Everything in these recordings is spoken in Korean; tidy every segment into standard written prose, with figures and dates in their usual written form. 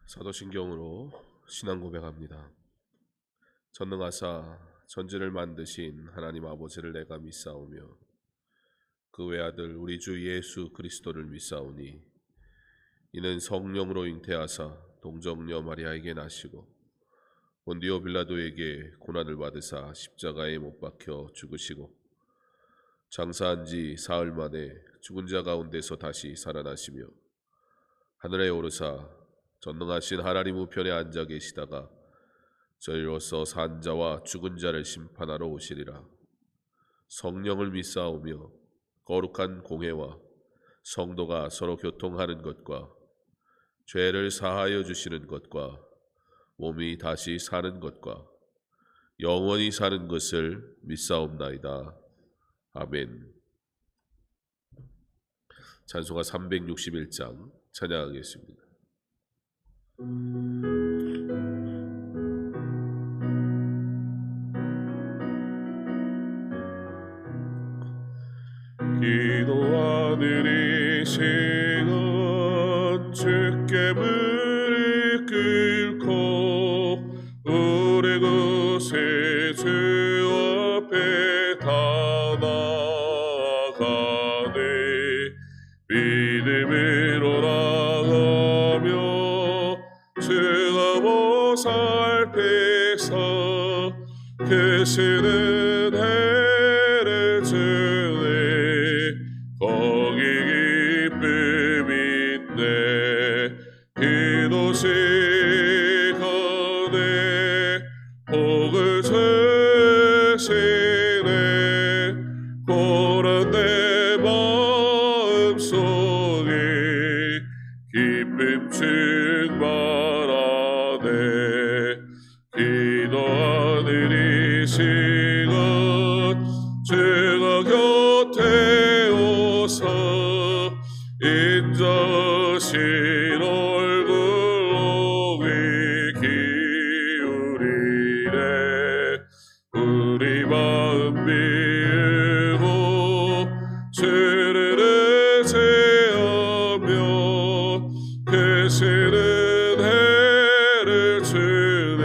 사도신경으로 신앙 고백합니다. 전능하사 전지를 만드신 하나님 아버지를 내가 믿사오며 그 외아들 우리 주 예수 그리스도를 믿사오니 이는 성령으로 잉태하사 동정녀 마리아에게 나시고 본디오 빌라도에게 고난을 받으사 십자가에 못 박혀 죽으시고 장사한 지 사흘 만에 죽은 자 가운데서 다시 살아나시며 하늘에 오르사 전능하신 하나님 우편에 앉아 계시다가 저희로서 산 자와 죽은 자를 심판하러 오시리라. 성령을 믿사오며 거룩한 공회와 성도가 서로 교통하는 것과 죄를 사하여 주시는 것과 몸이 다시 사는 것과 영원히 사는 것을 믿사옵나이다. 아멘. 찬송가 361장 찬양하겠습니다. 기도하느니시는 주께 무릎 꿇고 우리 구세 주 앞에 다 나아가네. 믿음으로 나가며 주가 보살피사 계시는 해를 주네. 거기 기쁨이 있네. 기도 시간에 복을 주시네. 고른 내 마음속에 기쁨 충만하네. 기도하는 이 시간 주가 곁에 오사 인자신 얼굴로 귀 기울이네. 우리 마음 비우고 주를 의지하며 계시는 해를 주네.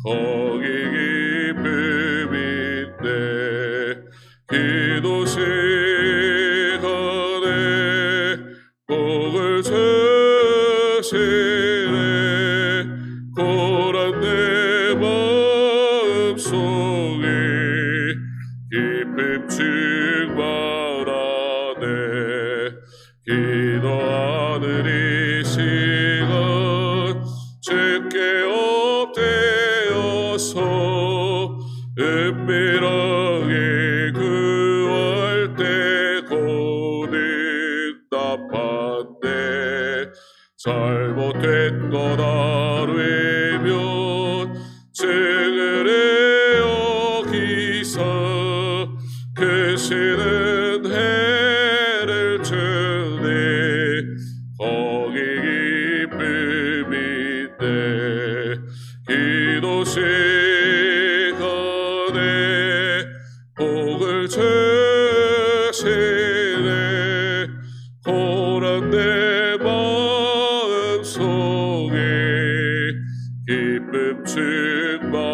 거기 기쁨이 있네. 기도 시간에 복을 주시네. 고란 내 마음속에 기쁨 충만하네. 기도하는 이 시간 주께 엎드려서 은밀하게 구할 때 고는 답한데 잘못된 것 알면 증을 여기사 계시는 해를 주네. 거기 기쁨이 있네. 기도 시간에 복을 주시네. 고란 내 마음속에 기쁨 충만하네.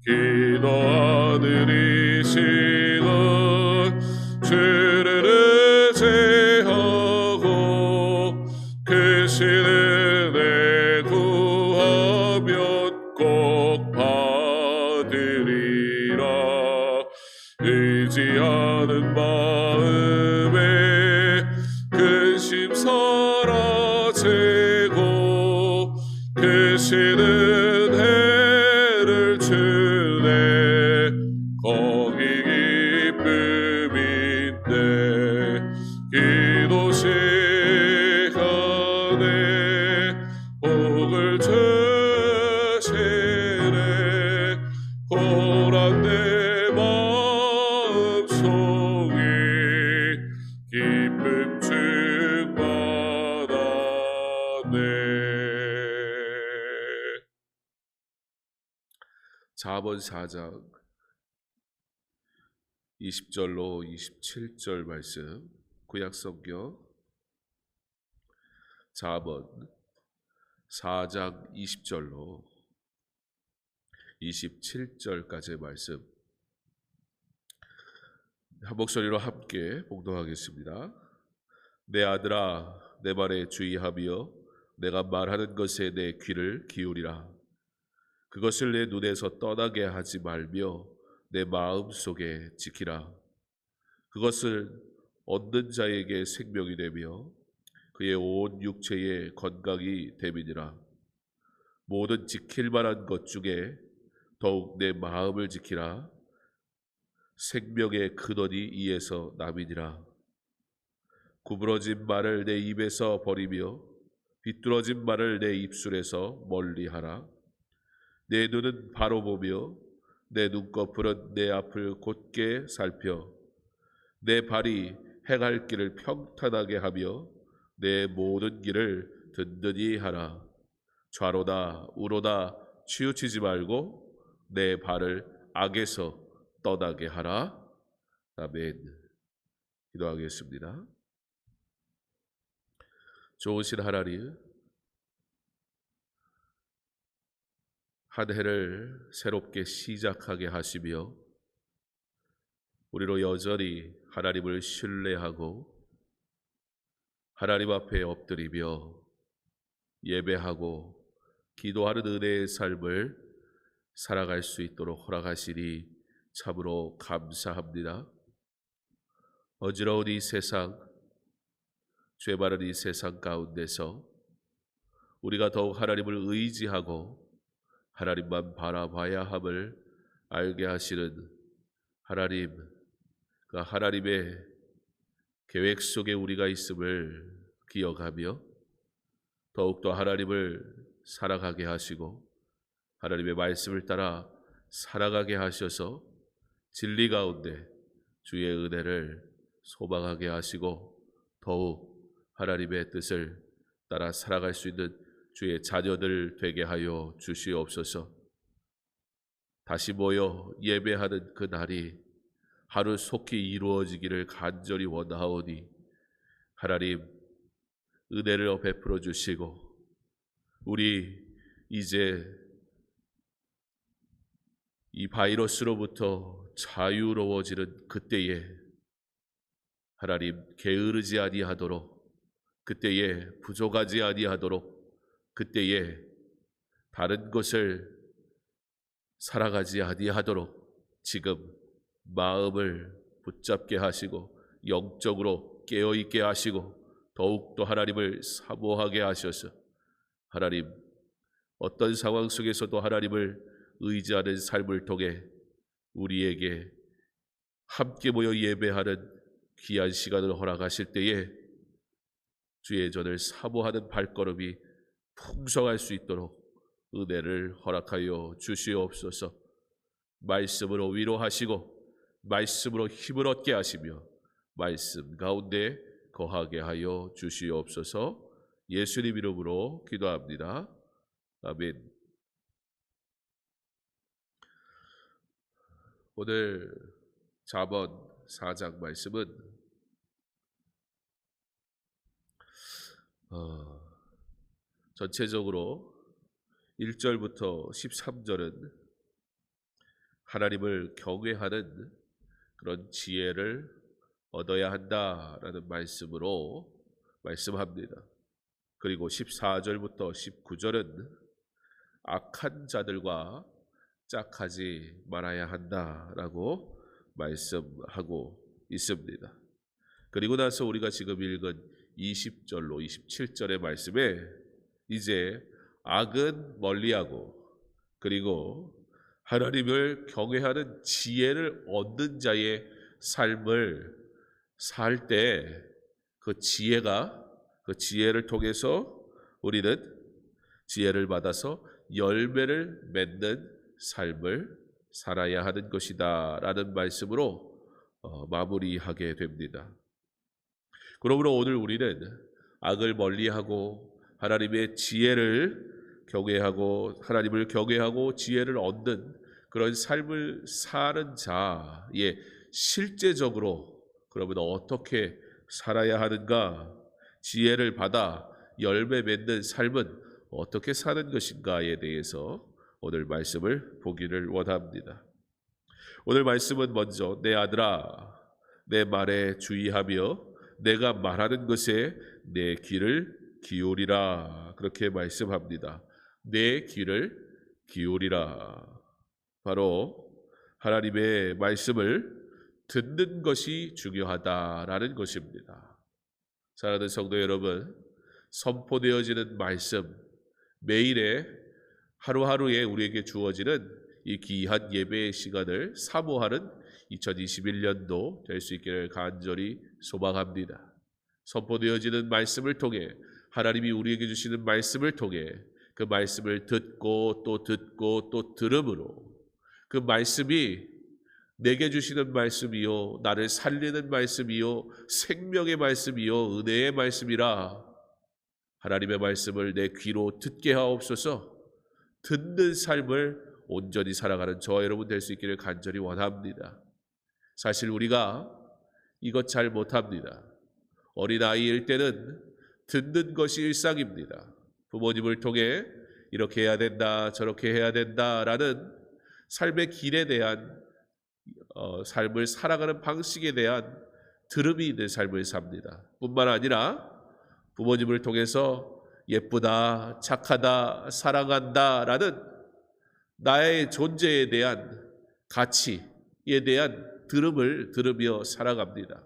기도하는 이 시간 주를 의지하고 계시는 내 구하면 꼭 받으리라. 의지하는 마음에 근심 사라지고 계시는 해를 주네. 거기 기쁨이 있네. 기도 시간에 복을 주시네. 고란 내 마음속에 기쁨 충만하네. 자문 4장 20절로 27절 말씀 구약성경 4번 4장 20절로 27절까지의 말씀 한 목소리로 함께 봉독하겠습니다. 내 아들아, 내 말에 주의하며 내가 말하는 것에 내 귀를 기울이라. 그것을 내 눈에서 떠나게 하지 말며 내 마음 속에 지키라. 그것을 얻는 자에게 생명이 되며 그의 온 육체에 건강이 됨이니라. 모든 지킬 만한 것 중에 더욱 내 마음을 지키라. 생명의 근원이 이에서 남이니라. 구부러진 말을 내 입에서 버리며 비뚤어진 말을 내 입술에서 멀리하라. 내 눈은 바로 보며 내 눈꺼풀은 내 앞을 곧게 살펴 내 발이 행할 길을 평탄하게 하며 내 모든 길을 든든히 하라. 좌로나 우로나 치우치지 말고 내 발을 악에서 떠나게 하라. 아멘. 기도하겠습니다. 좋으신 하나님, 한 해를 새롭게 시작하게 하시며 우리로 여전히 하나님을 신뢰하고 하나님 앞에 엎드리며 예배하고 기도하는 은혜의 삶을 살아갈 수 있도록 허락하시니 참으로 감사합니다. 어지러운 이 세상, 죄 많은 이 세상 가운데서 우리가 더욱 하나님을 의지하고 하나님만 바라봐야 함을 알게 하시는 하나님, 그 하나님의 계획 속에 우리가 있음을 기억하며 더욱더 하나님을 살아가게 하시고 하나님의 말씀을 따라 살아가게 하셔서 진리 가운데 주의 은혜를 소망하게 하시고 더욱 하나님의 뜻을 따라 살아갈 수 있는 주의 자녀들 되게 하여 주시옵소서. 다시 모여 예배하는 그 날이 하루 속히 이루어지기를 간절히 원하오니 하나님 은혜를 베풀어 주시고 우리 이제 이 바이러스로부터 자유로워지는 그때에 하나님 게으르지 아니하도록, 그때에 부족하지 아니하도록, 그때에 다른 것을 살아가지 아니하도록 지금 마음을 붙잡게 하시고 영적으로 깨어있게 하시고 더욱더 하나님을 사모하게 하셔서 하나님 어떤 상황 속에서도 하나님을 의지하는 삶을 통해 우리에게 함께 모여 예배하는 귀한 시간을 허락하실 때에 주의 전을 사모하는 발걸음이 풍성할 수 있도록 은혜를 허락하여 주시옵소서. 말씀으로 위로하시고 말씀으로 힘을 얻게 하시며 말씀 가운데 거하게 하여 주시옵소서. 예수님 이름으로 기도합니다. 아멘. 오늘 잠언 4장 말씀은 전체적으로 1절부터 13절은 하나님을 경외하는 그런 지혜를 얻어야 한다라는 말씀으로 말씀합니다. 그리고 14절부터 19절은 악한 자들과 짝하지 말아야 한다라고 말씀하고 있습니다. 그리고 나서 우리가 지금 읽은 20절로 27절의 말씀에 이제 악은 멀리하고 그리고 하나님을 경외하는 지혜를 얻는 자의 삶을 살 때 그 지혜를 통해서 우리는 지혜를 받아서 열매를 맺는 삶을 살아야 하는 것이다 라는 말씀으로 마무리하게 됩니다. 그러므로 오늘 우리는 악을 멀리하고 하나님의 지혜를 경외하고 하나님을 경외하고 지혜를 얻는 그런 삶을 사는 자의 실제적으로 그러면 어떻게 살아야 하는가, 지혜를 받아 열매 맺는 삶은 어떻게 사는 것인가에 대해서 오늘 말씀을 보기를 원합니다. 오늘 말씀은 먼저 내 아들아 내 말에 주의하며 내가 말하는 것에 내 귀를 기울이라 그렇게 말씀합니다. 내 귀를 기울이라. 바로 하나님의 말씀을 듣는 것이 중요하다라는 것입니다. 사랑하는 성도 여러분, 선포되어지는 말씀, 매일의 하루하루에 우리에게 주어지는 이 귀한 예배의 시간을 사모하는 2021년도 될 수 있기를 간절히 소망합니다. 선포되어지는 말씀을 통해 하나님이 우리에게 주시는 말씀을 통해 그 말씀을 듣고 또 들음으로 그 말씀이 내게 주시는 말씀이요 나를 살리는 말씀이요 생명의 말씀이요 은혜의 말씀이라 하나님의 말씀을 내 귀로 듣게 하옵소서. 듣는 삶을 온전히 살아가는 저와 여러분 될 수 있기를 간절히 원합니다. 사실 우리가 이것 잘 못합니다. 어린아이일 때는 듣는 것이 일상입니다. 부모님을 통해 이렇게 해야 된다 저렇게 해야 된다라는 삶의 길에 대한 삶을 살아가는 방식에 대한 들음이 있는 삶을 삽니다. 뿐만 아니라 부모님을 통해서 예쁘다 착하다 사랑한다라는 나의 존재에 대한 가치에 대한 들음을 들으며 살아갑니다.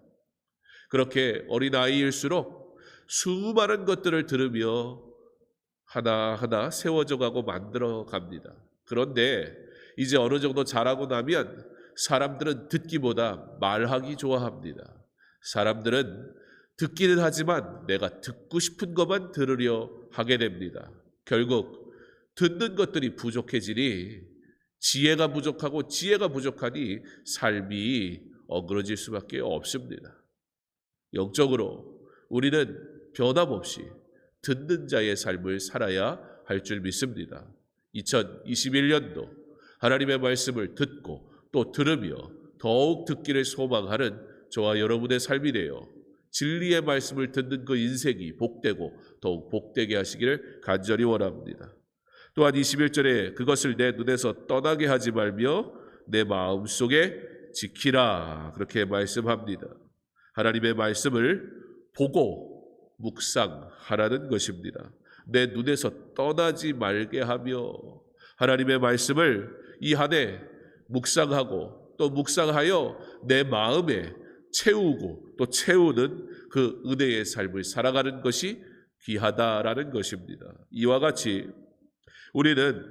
그렇게 어린아이일수록 수많은 것들을 들으며 하나하나 세워져 가고 만들어 갑니다. 그런데 이제 어느 정도 자라고 나면 사람들은 듣기보다 말하기 좋아합니다. 사람들은 듣기는 하지만 내가 듣고 싶은 것만 들으려 하게 됩니다. 결국 듣는 것들이 부족해지니 지혜가 부족하고 지혜가 부족하니 삶이 어그러질 수밖에 없습니다. 영적으로 우리는 변함없이 듣는 자의 삶을 살아야 할 줄 믿습니다. 2021년도 하나님의 말씀을 듣고 또 들으며 더욱 듣기를 소망하는 저와 여러분의 삶이 되어 진리의 말씀을 듣는 그 인생이 복되고 더욱 복되게 하시기를 간절히 원합니다. 또한 21절에 그것을 내 눈에서 떠나게 하지 말며 내 마음속에 지키라 그렇게 말씀합니다. 하나님의 말씀을 보고 묵상하라는 것입니다. 내 눈에서 떠나지 말게 하며 하나님의 말씀을 이 한 해 묵상하고 또 묵상하여 내 마음에 채우고 또 채우는 그 은혜의 삶을 살아가는 것이 귀하다라는 것입니다. 이와 같이 우리는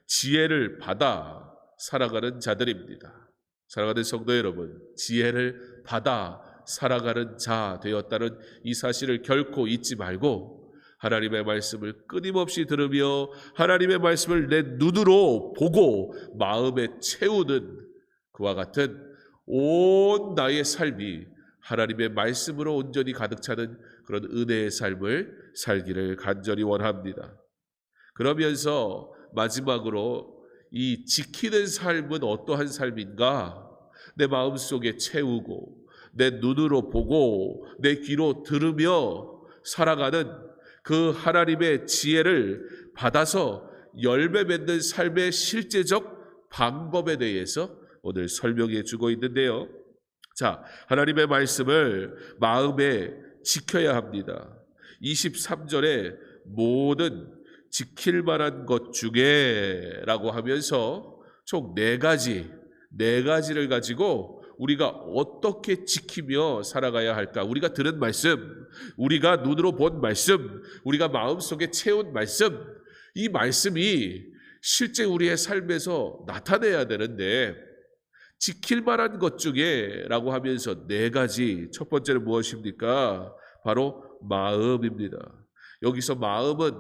지혜를 받아 살아가는 자들입니다. 사랑하는 성도 여러분, 지혜를 받아 살아가는 자 되었다는 이 사실을 결코 잊지 말고 하나님의 말씀을 끊임없이 들으며 하나님의 말씀을 내 눈으로 보고 마음에 채우는 그와 같은 온 나의 삶이 하나님의 말씀으로 온전히 가득 차는 그런 은혜의 삶을 살기를 간절히 원합니다. 그러면서 마지막으로 이 지키는 삶은 어떠한 삶인가? 내 마음속에 채우고 내 눈으로 보고 내 귀로 들으며 살아가는 그 하나님의 지혜를 받아서 열매 맺는 삶의 실제적 방법에 대해서 오늘 설명해 주고 있는데요. 자, 하나님의 말씀을 마음에 지켜야 합니다. 23절에 모든 지킬 만한 것 중에 라고 하면서 총 네 가지를 가지고 우리가 어떻게 지키며 살아가야 할까? 우리가 들은 말씀, 우리가 눈으로 본 말씀, 우리가 마음속에 채운 말씀, 이 말씀이 실제 우리의 삶에서 나타내야 되는데 지킬 만한 것 중에 라고 하면서 네 가지, 첫 번째는 무엇입니까? 바로 마음입니다. 여기서 마음은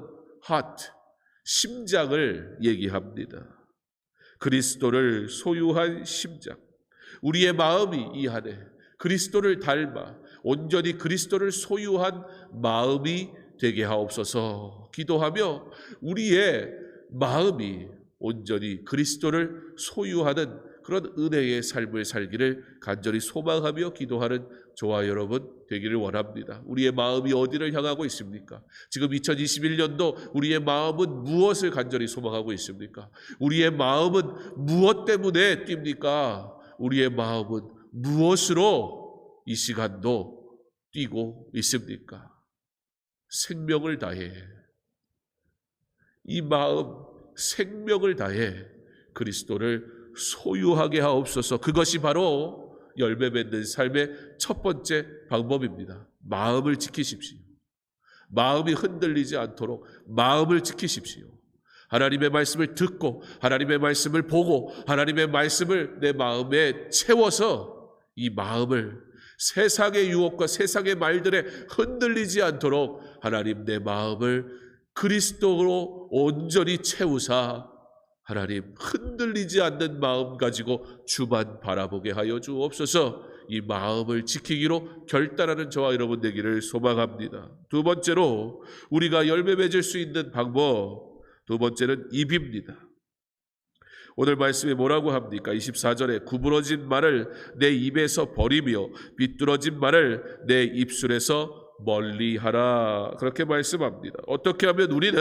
heart, 심장을 얘기합니다. 그리스도를 소유한 심장. 우리의 마음이 이 안에 그리스도를 닮아 온전히 그리스도를 소유한 마음이 되게 하옵소서 기도하며 우리의 마음이 온전히 그리스도를 소유하는 그런 은혜의 삶을 살기를 간절히 소망하며 기도하는 저와 여러분 되기를 원합니다. 우리의 마음이 어디를 향하고 있습니까? 지금 2021년도 우리의 마음은 무엇을 간절히 소망하고 있습니까? 우리의 마음은 무엇 때문에 뜁니까? 우리의 마음은 무엇으로 이 시간도 뛰고 있습니까? 생명을 다해, 이 마음 생명을 다해 그리스도를 소유하게 하옵소서. 그것이 바로 열매 맺는 삶의 첫 번째 방법입니다. 마음을 지키십시오. 마음이 흔들리지 않도록 마음을 지키십시오. 하나님의 말씀을 듣고 하나님의 말씀을 보고 하나님의 말씀을 내 마음에 채워서 이 마음을 세상의 유혹과 세상의 말들에 흔들리지 않도록 하나님 내 마음을 그리스도로 온전히 채우사 하나님 흔들리지 않는 마음 가지고 주만 바라보게 하여 주옵소서. 이 마음을 지키기로 결단하는 저와 여러분 되기를 소망합니다. 두 번째로 우리가 열매 맺을 수 있는 방법, 두 번째는 입입니다. 오늘 말씀에 뭐라고 합니까? 24절에 구부러진 말을 내 입에서 버리며 비뚤어진 말을 내 입술에서 멀리하라, 그렇게 말씀합니다. 어떻게 하면 우리는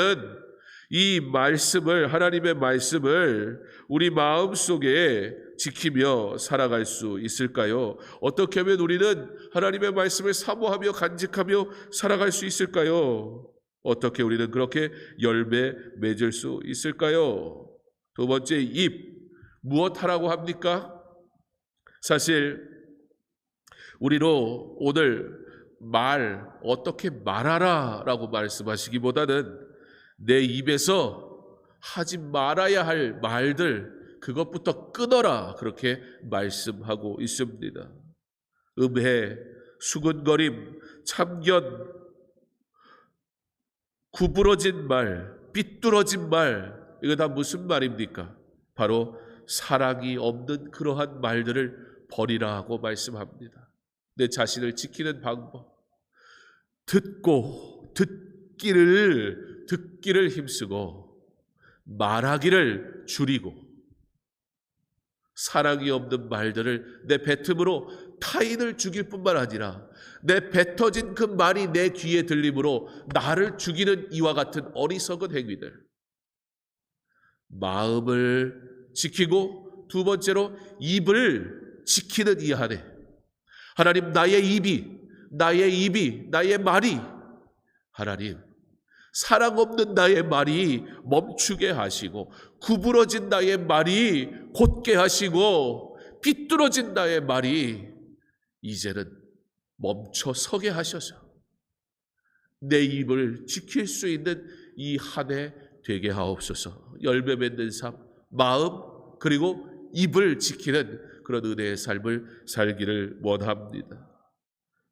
이 말씀을, 하나님의 말씀을 우리 마음속에 지키며 살아갈 수 있을까요? 어떻게 하면 우리는 하나님의 말씀을 사모하며 간직하며 살아갈 수 있을까요? 어떻게 우리는 그렇게 열매 맺을 수 있을까요? 두 번째, 입. 무엇 하라고 합니까? 사실 우리로 오늘 말, 어떻게 말하라 라고 말씀하시기보다는 내 입에서 하지 말아야 할 말들, 그것부터 끊어라, 그렇게 말씀하고 있습니다. 음해, 수근거림, 참견, 구부러진 말, 삐뚤어진 말, 이거 다 무슨 말입니까? 바로 사랑이 없는 그러한 말들을 버리라고 말씀합니다. 내 자신을 지키는 방법, 듣기를 힘쓰고 말하기를 줄이고 사랑이 없는 말들을 내 뱉음으로 타인을 죽일 뿐만 아니라 내 뱉어진 그 말이 내 귀에 들림으로 나를 죽이는 이와 같은 어리석은 행위들, 마음을 지키고 두 번째로 입을 지키는 이 한 해 하나님, 나의 입이 나의 말이 하나님 사랑 없는 나의 말이 멈추게 하시고 구부러진 나의 말이 곧게 하시고 삐뚤어진 나의 말이 이제는 멈춰 서게 하셔서 내 입을 지킬 수 있는 이 한 해 되게 하옵소서. 열매 맺는 삶, 마음 그리고 입을 지키는 그런 은혜의 삶을 살기를 원합니다.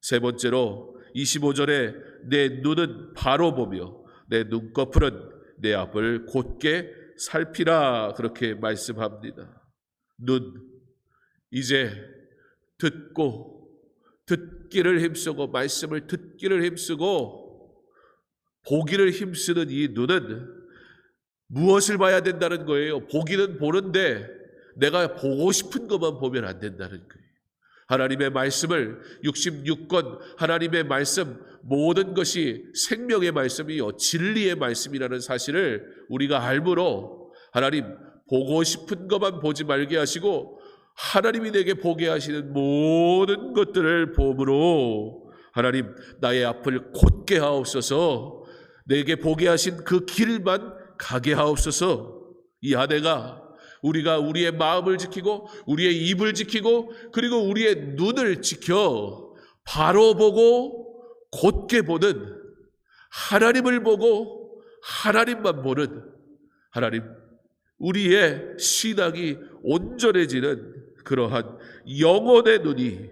세 번째로 25절에 내 눈은 바로 보며 내 눈꺼풀은 내 앞을 곧게 살피라, 그렇게 말씀합니다. 눈, 이제 듣기를 힘쓰고 말씀을 듣기를 힘쓰고 보기를 힘쓰는 이 눈은 무엇을 봐야 된다는 거예요? 보기는 보는데 내가 보고 싶은 것만 보면 안 된다는 거예요. 하나님의 말씀을 66권 하나님의 말씀 모든 것이 생명의 말씀이요 진리의 말씀이라는 사실을 우리가 알므로 하나님 보고 싶은 것만 보지 말게 하시고 하나님이 내게 보게 하시는 모든 것들을 보므로 하나님 나의 앞을 곧게 하옵소서. 내게 보게 하신 그 길만 가게 하옵소서. 이 한 해가 우리가 우리의 마음을 지키고 우리의 입을 지키고 그리고 우리의 눈을 지켜 바로 보고 곧게 보는, 하나님을 보고 하나님만 보는, 하나님 우리의 신앙이 온전해지는 그러한 영혼의 눈이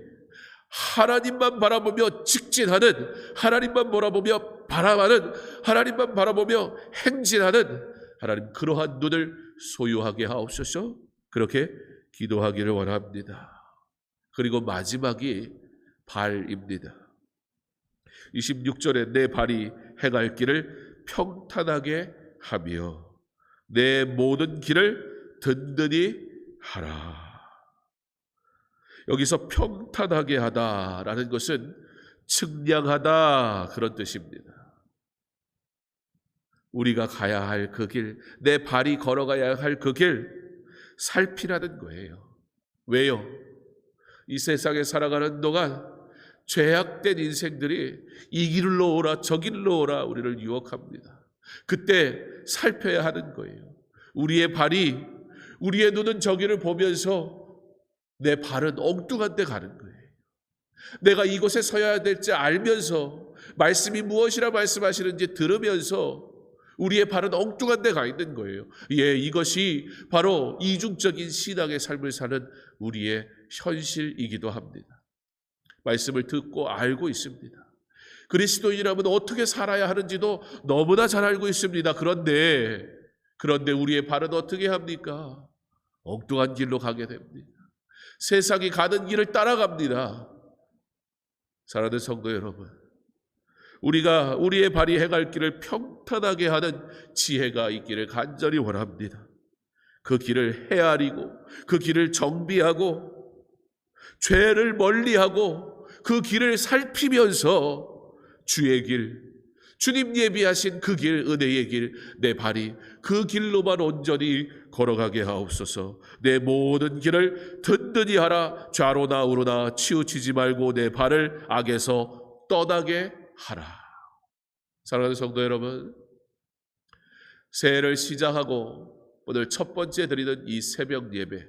하나님만 바라보며 직진하는, 하나님만 바라보며 바라보는, 하나님만 바라보며 행진하는 하나님 그러한 눈을 소유하게 하옵소서. 그렇게 기도하기를 원합니다. 그리고 마지막이 발입니다. 26절에 내 발이 행할 길을 평탄하게 하며 내 모든 길을 든든히 하라. 여기서 평탄하게 하다라는 것은 측량하다 그런 뜻입니다. 우리가 가야 할 그 길, 내 발이 걸어가야 할 그 길 살피라는 거예요. 왜요? 이 세상에 살아가는 동안 죄악된 인생들이 이 길로 오라 저 길로 오라 우리를 유혹합니다. 그때 살펴야 하는 거예요. 우리의 발이, 우리의 눈은 저기를 보면서 내 발은 엉뚱한 데 가는 거예요. 내가 이곳에 서야 될지 알면서 말씀이 무엇이라 말씀하시는지 들으면서 우리의 발은 엉뚱한 데 가 있는 거예요. 예, 이것이 바로 이중적인 신앙의 삶을 사는 우리의 현실이기도 합니다. 말씀을 듣고 알고 있습니다. 그리스도인이라면 어떻게 살아야 하는지도 너무나 잘 알고 있습니다. 그런데 우리의 발은 어떻게 합니까? 엉뚱한 길로 가게 됩니다. 세상이 가는 길을 따라갑니다. 사랑하는 성도 여러분, 우리가 우리의 발이 행할 길을 평탄하게 하는 지혜가 있기를 간절히 원합니다. 그 길을 헤아리고 그 길을 정비하고 죄를 멀리하고 그 길을 살피면서 주의 길, 주님 예비하신 그 길, 은혜의 길, 내 발이 그 길로만 온전히 걸어가게 하옵소서. 내 모든 길을 든든히 하라. 좌로나 우로나 치우치지 말고 내 발을 악에서 떠나게 하라. 사랑하는 성도 여러분, 새해를 시작하고 오늘 첫 번째 드리는 이 새벽 예배,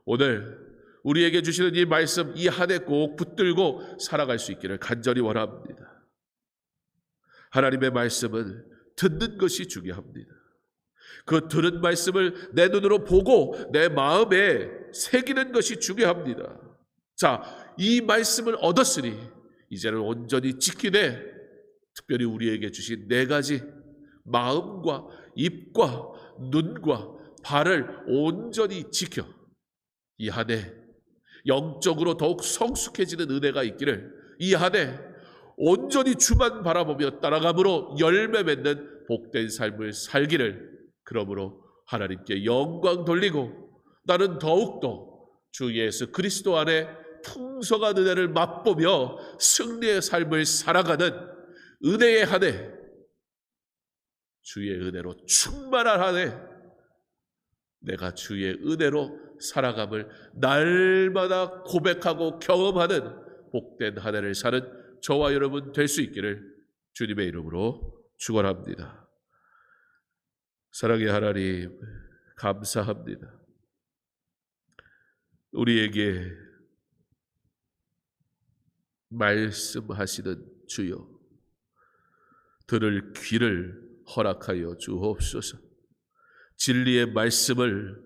오늘 우리에게 주시는 이 말씀, 이 한 해 꼭 붙들고 살아갈 수 있기를 간절히 원합니다. 하나님의 말씀은 듣는 것이 중요합니다. 그 들은 말씀을 내 눈으로 보고 내 마음에 새기는 것이 중요합니다. 자, 이 말씀을 얻었으니 이제는 온전히 지키되 특별히 우리에게 주신 네 가지 마음과 입과 눈과 발을 온전히 지켜 이 한 해 영적으로 더욱 성숙해지는 은혜가 있기를, 이 한 해 온전히 주만 바라보며 따라감으로 열매 맺는 복된 삶을 살기를, 그러므로 하나님께 영광 돌리고 나는 더욱더 주 예수 그리스도 안에 풍성한 은혜를 맛보며 승리의 삶을 살아가는 은혜의 한 해, 주의 은혜로 충만한 한 해, 내가 주의 은혜로 살아감을 날마다 고백하고 경험하는 복된 한 해를 사는 저와 여러분 될 수 있기를 주님의 이름으로 축원합니다. 사랑의 하나님, 감사합니다. 우리에게 말씀하시는 주여, 들을 귀를 허락하여 주옵소서. 진리의 말씀을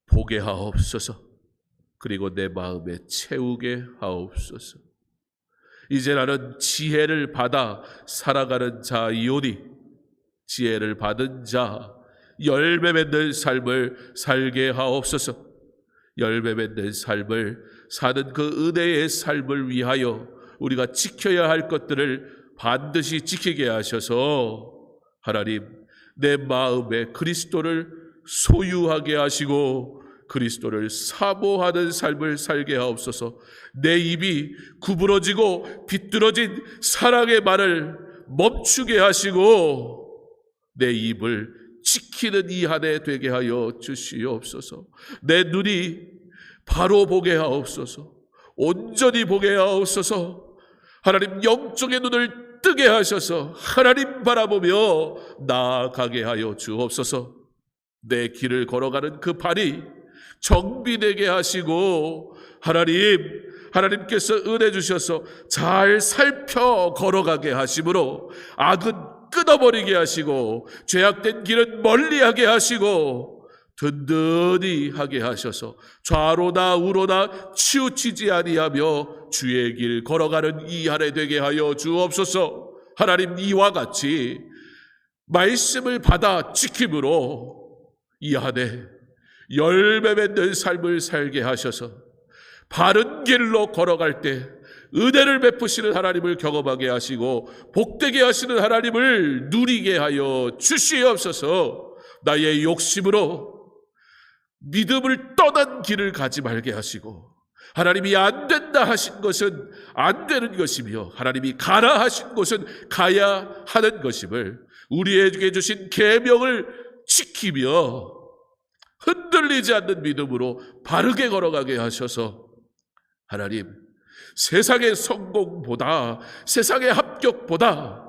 보게 하옵소서. 그리고 내 마음에 채우게 하옵소서. 이제 나는 지혜를 받아 살아가는 자이오니 지혜를 받은 자, 열매 맺는 삶을 살게 하옵소서. 열매 맺는 삶을 사는 그 은혜의 삶을 위하여 우리가 지켜야 할 것들을 반드시 지키게 하셔서 하나님, 내 마음에 그리스도를 소유하게 하시고 그리스도를 사모하는 삶을 살게 하옵소서. 내 입이 구부러지고 비뚤어진 사랑의 말을 멈추게 하시고 내 입을 지키는 이 한 해 되게 하여 주시옵소서. 내 눈이 바로 보게 하옵소서. 온전히 보게 하옵소서. 하나님, 영적의 눈을 뜨게 하셔서 하나님 바라보며 나아가게 하여 주옵소서. 내 길을 걸어가는 그 발이 정비되게 하시고 하나님께서 은혜 주셔서 잘 살펴 걸어가게 하심으로 악은 끊어버리게 하시고 죄악된 길은 멀리하게 하시고 든든히 하게 하셔서 좌로나 우로나 치우치지 아니하며 주의 길 걸어가는 이 한 해 되게 하여 주옵소서. 하나님, 이와 같이 말씀을 받아 지킴으로 이 한 해 열매 맺는 삶을 살게 하셔서 바른 길로 걸어갈 때 은혜를 베푸시는 하나님을 경험하게 하시고 복되게 하시는 하나님을 누리게 하여 주시옵소서. 나의 욕심으로 믿음을 떠난 길을 가지 말게 하시고 하나님이 안 된다 하신 것은 안 되는 것이며 하나님이 가라 하신 곳은 가야 하는 것임을 우리에게 주신 계명을 지키며 흔들리지 않는 믿음으로 바르게 걸어가게 하셔서 하나님, 세상의 성공보다, 세상의 합격보다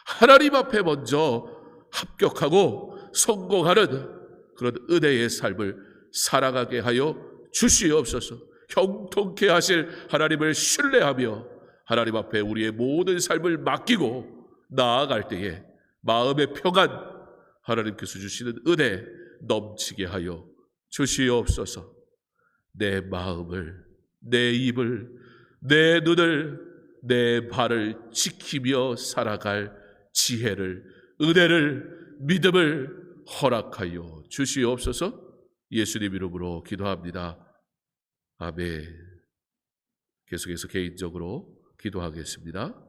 하나님 앞에 먼저 합격하고 성공하는 그런 은혜의 삶을 살아가게 하여 주시옵소서. 형통케 하실 하나님을 신뢰하며 하나님 앞에 우리의 모든 삶을 맡기고 나아갈 때에 마음의 평안, 하나님께서 주시는 은혜 넘치게 하여 주시옵소서. 내 마음을, 내 입을, 내 눈을, 내 발을 지키며 살아갈 지혜를, 은혜를, 믿음을 허락하여 주시옵소서. 예수님 이름으로 기도합니다. 아멘. 계속해서 개인적으로 기도하겠습니다.